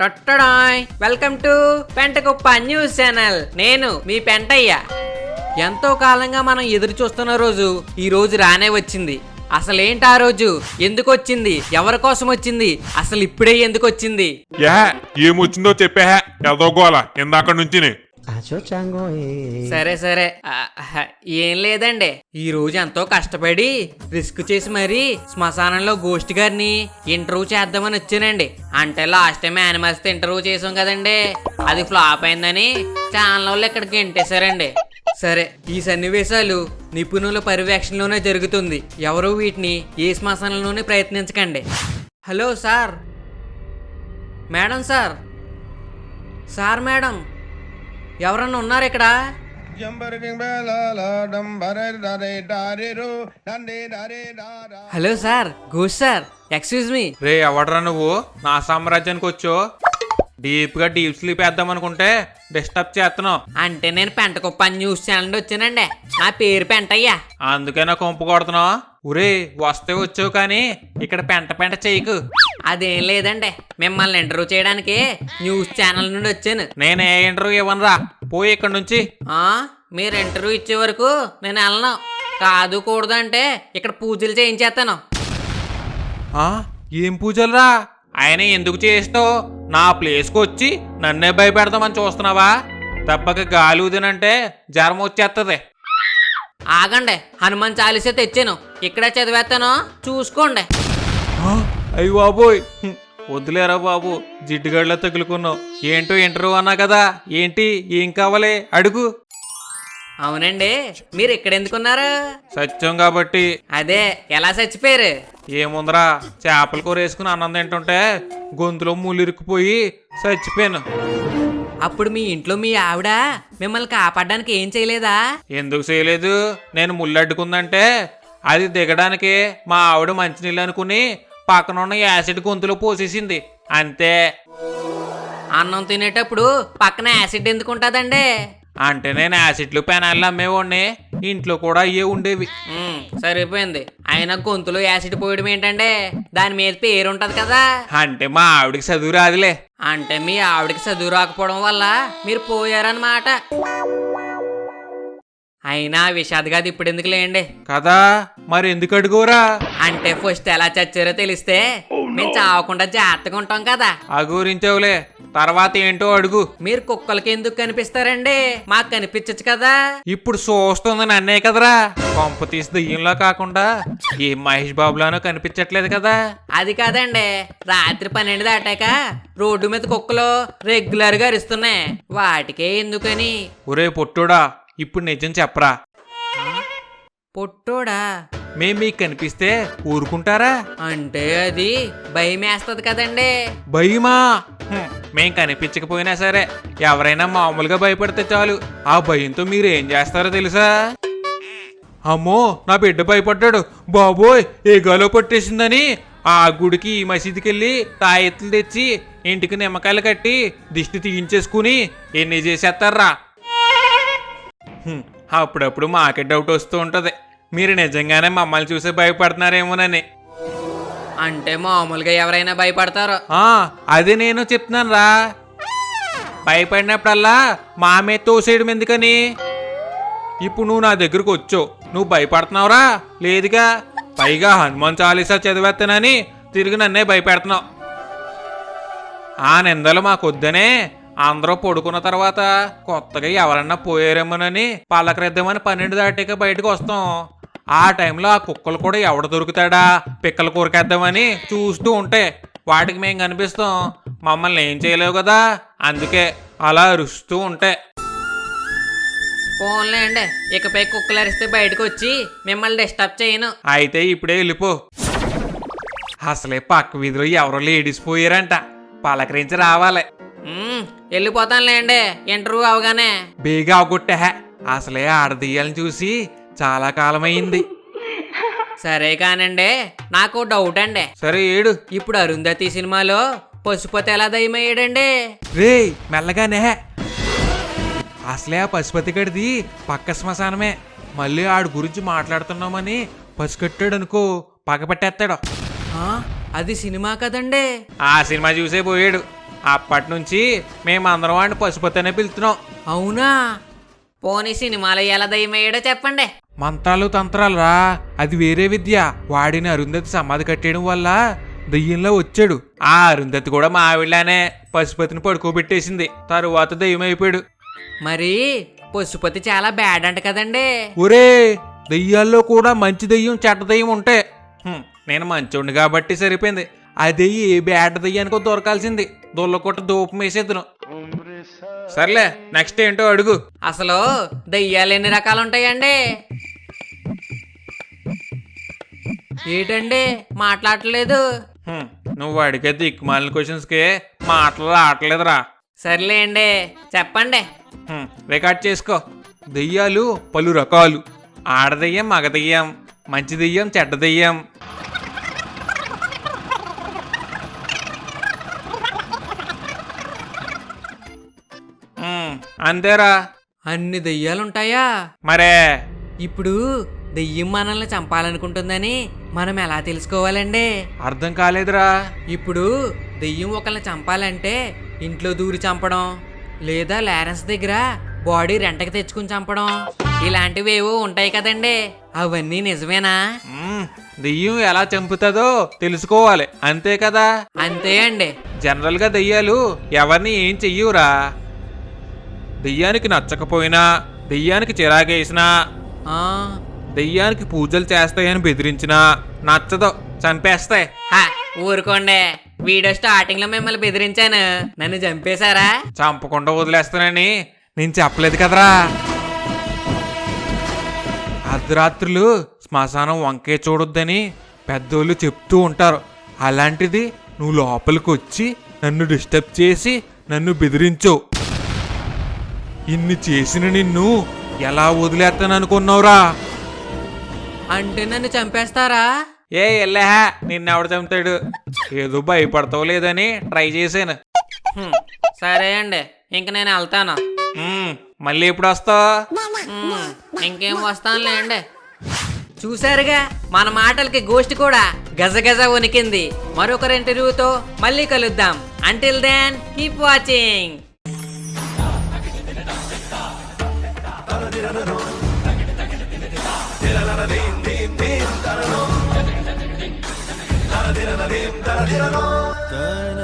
టొట్టడాయ్ welcome to పెంటకుప్ప news channel. నేను మీ పెంటయ్య. ఎంతో కాలంగా మనం ఎదురు చూస్తున్న రోజు ఈ రోజు రానే వచ్చింది. అసలేంటి ఆ రోజు, ఎందుకు వచ్చింది, ఎవరి కోసం వచ్చింది, అసలు ఇప్పుడే ఎందుకు వచ్చింది? ఏమొచ్చిందో చెప్పే ఎదోగోల ఇందాక నుంచి. సరే సరే ఏం లేదండి, ఈ రోజు ఎంతో కష్టపడి రిస్క్ చేసి మరీ శ్మశానంలో గోస్ట్ గారిని ఇంటర్వ్యూ చేద్దామని వచ్చానండి. అంటే లాస్ట్ టైం యానిమల్స్ తో ఇంటర్వ్యూ చేసాం కదండి, అది ఫ్లాప్ అయిందని ఛానల్ వాళ్ళు ఇక్కడికి ఎంటేశారండి. సరే, ఈ సన్నివేశాలు నిపుణుల పర్యవేక్షణలోనే జరుగుతుంది. ఎవరు వీటిని ఏ శ్మశానంలోనే ప్రయత్నించకండి. Hello sir, madam sir, sir madam, ఎవరన్నా ఉన్నారు ఇక్కడ? Hello sir, ghost sir, excuse me. రే ఎవడరా నువ్వు నా సామ్రాజ్యానికి వచ్చో? డీప్ స్లీప్ వేద్దాం అనుకుంటే డిస్టర్బ్ చేస్తున్నావు. అంటే నేను పెంటకుప్ప న్యూస్ ఛానల్ నుండి వచ్చానండి, నా పేరు పెంటయ్య. అందుకే నా కొంపు కొడుతున్నావు. ఊరే వస్తే వచ్చావు కానీ ఇక్కడ పెంట పెంట చేయకు. అదేం లేదండి, మిమ్మల్ని ఇంటర్వ్యూ చేయడానికి న్యూస్ ఛానల్ నుండి వచ్చాను. నేను ఏ ఇంటర్వ్యూ ఇవ్వనురా, పోయి ఇక్కడ నుంచి. మీరు ఇంటర్వ్యూ ఇచ్చే వరకు నేను వెళ్ళను. కాదు కూడదు అంటే ఇక్కడ పూజలు చేయించేస్తాను. ఏం పూజలురా? ఆయన ఎందుకు చేస్తావు? నా ప్లేస్కి వచ్చి నన్నే భయపెడతామని చూస్తున్నావా? తప్పక గాలి ఊదినంటే జ్వరం వచ్చేస్తుంది. ఆగండి, హనుమాన్ చాలీసా తెచ్చాను, ఇక్కడే చదివేస్తాను, చూసుకోండి. అయ్యి బాబోయ్, వద్దులేరా బాబు, జిడ్డుగడ్లా తగులుకున్నావు. ఏంటో ఇంటర్వ్యూ అన్నా కదా, ఏంటి, ఏం కావాలి అడుగు. అవునండి, మీరు ఇక్కడ ఎందుకున్నారు? సత్యం కాబట్టి. అదే, ఎలా చచ్చిపోయారు? ఏముందరా, చేపల కూర వేసుకుని అన్నం తింటుంటే గొంతులో ముళ్ళిరుక్కుపోయి చచ్చిపోయాను. అప్పుడు మీ ఇంట్లో మీ ఆవిడ మిమ్మల్ని కాపాడడానికి ఏం చేయలేదా? ఎందుకు చేయలేదు? నేను ముళ్ళు అడ్డుకుందంటే అది దిగడానికి మా ఆవిడ మంచినీళ్ళు అనుకుని పక్కన ఉన్న యాసిడ్ గొంతులో పోసేసింది, అంతే. అన్నం తినేటప్పుడు పక్కన యాసిడ్ ఎందుకు ఉంటుందండి? అంటే నేను యాసిడ్లు పెనాళ్ళు అమ్మేవాడిని, ఇంట్లో కూడా అయ్యే ఉండేవి. సరిపోయింది. అయినా గొంతులో యాసిడ్ పోయడం ఏంటంటే దాని మీద పేరు ఉంటది కదా. అంటే మా ఆవిడకి చదువు రాదులే. అంటే మీ ఆవిడకి చదువు రాకపోవడం వల్ల మీరు పోయారన్నమాట. అయినా విషాద్ గది ఇప్పుడు ఎందుకు లేండి కదా, మరి ఎందుకు అడుగురా? అంటే ఫస్ట్ ఎలా చచ్చారో తెలిస్తే మేము చావకుండా జాగ్రత్తగా ఉంటాం కదా. ఆ గురించవులే, తర్వాత ఏంటో అడుగు. మీరు కుక్కలకి ఎందుకు కనిపిస్తారండి? మాకు కనిపించచ్చు కదా. ఇప్పుడు చూస్తుంది నన్నే కదరా, కొంప తీసి దెయ్యంలో కాకుండా ఏ మహేష్ బాబులానో కనిపించట్లేదు కదా. అది కాదండి, రాత్రి 12 దాటాక రోడ్డు మీద కుక్కలు రెగ్యులర్ గా అరుస్తున్నాయి, వాటికే ఎందుకని. ఒరే పొట్టోడా, ఇప్పుడు నిజం చెప్పరా. పొట్టోడా? మేం మీకు కనిపిస్తే ఊరుకుంటారా? అంటే అది భయం వేస్తుంది కదండి. భయమా? మేం కనిపించకపోయినా సరే ఎవరైనా మామూలుగా భయపడితే చాలు, ఆ భయంతో మీరు ఏం చేస్తారో తెలుసా? అమ్మో, నా బిడ్డ భయపడ్డాడు బాబోయ్, ఏ గాలో పట్టేసిందని ఆ గుడికి ఈ మసీదుకి వెళ్ళి తాయెత్తులు తెచ్చి ఇంటికి నిమ్మకాయలు కట్టి దిష్టి తీయించేసుకుని ఎన్ని చేసేస్తారా. అప్పుడప్పుడు మాకే డౌట్ వస్తూ ఉంటది, మీరు నిజంగానే మమ్మల్ని చూసి భయపడుతున్నారేమోనని. అంటే మామూలుగా ఎవరైనా భయపడతారో? అదే నేను చెప్తున్నాను రా. భయపడినప్పుడల్లా మా మీద తోసేయడం ఎందుకని? ఇప్పుడు నువ్వు నా దగ్గరకు వచ్చావు, నువ్వు భయపడుతున్నావురా? లేదుగా, పైగా హనుమాన్ చాలీసా చదివేస్తానని తిరిగి నన్నే భయపెడుతున్నావు. ఆ నిందలు మాకొద్దనే అందరూ పడుకున్న తర్వాత కొత్తగా ఎవరన్నా పోయారేమోనని పలకరిద్దామని 12 దాటాక బయటకు వస్తాం. ఆ టైంలో ఆ కుక్కలు కూడా ఎవడ దొరుకుతాడా పిక్కలు కూరకేద్దామని చూస్తూ ఉంటే వాటికి మేము కనిపిస్తాం, మమ్మల్ని ఏం చేయలేవు కదా, అందుకే అలా అరుస్తూ ఉంటే. పోన్లేండి, ఇకపై కుక్కలు అరిస్తే బయటకు వచ్చి మిమ్మల్ని డిస్టర్బ్ చేయను. అయితే ఇప్పుడే వెళ్ళిపో. అసలే పక్క వీధిలో ఎవరో లేడీస్ పోయారంట, పలకరించి రావాలి. వెళ్ళిపోతానులేండి ఇంటర్వ్యూ అవగానే. బేగా అవగొట్టే, అసలే ఆడదీయాలని చూసి చాలా కాలమైంది. సరే కానండి, నాకు డౌట్ అండి. సరే ఏడు. ఇప్పుడు అరుంధతి సినిమాలో పశుపతి ఎలా దయ్యమయ్యాడండి? రే మెల్లగానే, అసలే ఆ పశుపతి గడిది పక్క శ్మశానమే. మళ్ళీ ఆడు గురించి మాట్లాడుతున్నామని పసికట్టాడు అనుకో, పగపట్టేస్తాడు. అది సినిమా కదండి. ఆ సినిమా చూసే పోయాడు. అప్పటి నుంచి మేమందరం వాడిని పశుపతి అనే పిలుతున్నాం. అవునా? పోనీ సినిమాలో ఎలా దయ్యమయ్యాడో చెప్పండి. మంత్రాలు తంత్రాలు రా, అది వేరే విద్య. వాడిని అరుంధతి సమాధి కట్టేయడం వల్ల దెయ్యంలో వచ్చాడు. ఆ అరుంధతి కూడా మా ఆవిడనే పశుపతిని పడుకోబెట్టేసింది. తరువాత దెయ్యం అయిపోయాడు. మరి పశుపతి చాలా బ్యాడ్ అంట కదండి. ఒరే, దెయ్యాల్లో కూడా మంచి దెయ్యం చెడ్డ దెయ్యం ఉంటాయి. నేను మంచోండి కాబట్టి సరిపోయింది. అదే ఏ బ్యాడ్ దెయ్యానికో దొరకాల్సింది. దొల్లకొట్ట దూపం వేసేద్దును. సర్లే, నెక్స్ట్ ఏంటో అడుగు. అసలు దెయ్యాలు ఎన్ని రకాలు ఉంటాయండి? ఏంటండి మాట్లాడలేదు? నువ్వు అడిగే దిక్కుమాలిన క్వశ్చన్స్కి మాటలు ఆటలేదురా. సర్లేండి, చెప్పండి. రికార్డ్ చేసుకో. దెయ్యాలు పలు రకాలు. ఆడదెయ్యం, మగదెయ్యం, మంచి దెయ్యం, చెడ్డ దెయ్యం. అంతేరా. అన్ని దెయ్యాలుంటాయా? మరే ఇప్పుడు దెయ్యం మనల్ని చంపాలనుకుంటుందని మనం ఎలా తెలుసుకోవాలండి? అర్థం కాలేదురా. ఇప్పుడు దెయ్యం ఒకళ్ళని చంపాలంటే ఇంట్లో దూరి చంపడం, లేదా లారెన్స్ దగ్గర బాడీ రెంటకి తెచ్చుకుని చంపడం, ఇలాంటివి ఏవో ఉంటాయి కదండి. అవన్నీ నిజమేనా? దెయ్యం ఎలా చంపుతుందో తెలుసుకోవాలి, అంతే కదా? అంతే అండి. జనరల్ గా దెయ్యాలు ఎవరిని ఏం చెయ్యవురా. దెయ్యానికి నచ్చకపోయినా, దెయ్యానికి చిరాకేసినా, దెయ్యానికి పూజలు చేస్తాయని బెదిరించినా నచ్చదు, చంపేస్తాయి. ఊరుకోండి, వీడియో స్టార్టింగ్ లో మిమ్మల్ని బెదిరించాను, నన్ను చంపేశారా? చంపకుండా వదిలేస్తానని నేను చెప్పలేదు కదరా. అర్ధరాత్రులు శ్మశానం వంకే చూడొద్దని పెద్దోళ్ళు చెప్తూ ఉంటారు. అలాంటిది నువ్వు లోపలికి వచ్చి నన్ను డిస్టర్బ్ చేసి నన్ను బెదిరించవు. ఇన్ని చేసిన నిన్ను ఎలా వదిలేస్తాననుకున్నావురా? అంటే నన్ను చంపేస్తారా? ఎల్లహా, నిన్నెవడ చంపుతాడు? ఏదో భయపడతావు లేదని ట్రై చేశాను. సరే అండి, ఇంక నేను వెళ్తాను. మళ్ళీ ఎప్పుడు వస్తావు? ఇంకేం వస్తానులేండి. చూసారుగా, మన మాటలకి గోష్టి కూడా గజగజ వణికింది. మరొకరి ఇంటర్వ్యూతో మళ్ళీ కలుద్దాం. Until then keep watching. Da